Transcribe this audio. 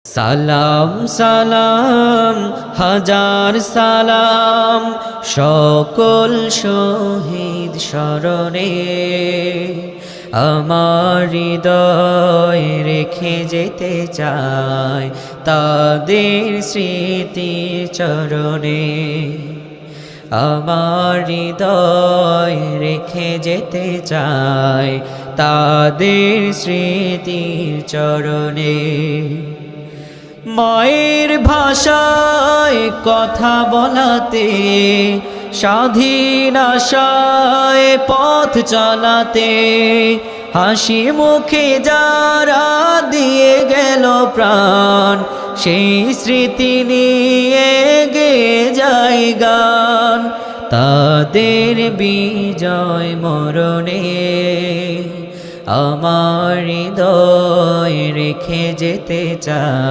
সালাম সালাম হাজার সালাম সকল শহীদ স্মরণে আমার হৃদয় রেখে যেতে চাই তাদের স্মৃতি চরণে। আমার হৃদয় রেখে যেতে চাই তাদের স্মৃতির চরণে। মায়ের ভাষায় কথা বলাতে, স্বাধীন আশায় পথ চলাতে, হাসি মুখে যারা দিয়ে গেল প্রাণ, সেই স্মৃতি নিয়ে গেয়ে যায় গান। তাদের বিজয় মরণে আমার হৃদয় রেখে যেতে চাই।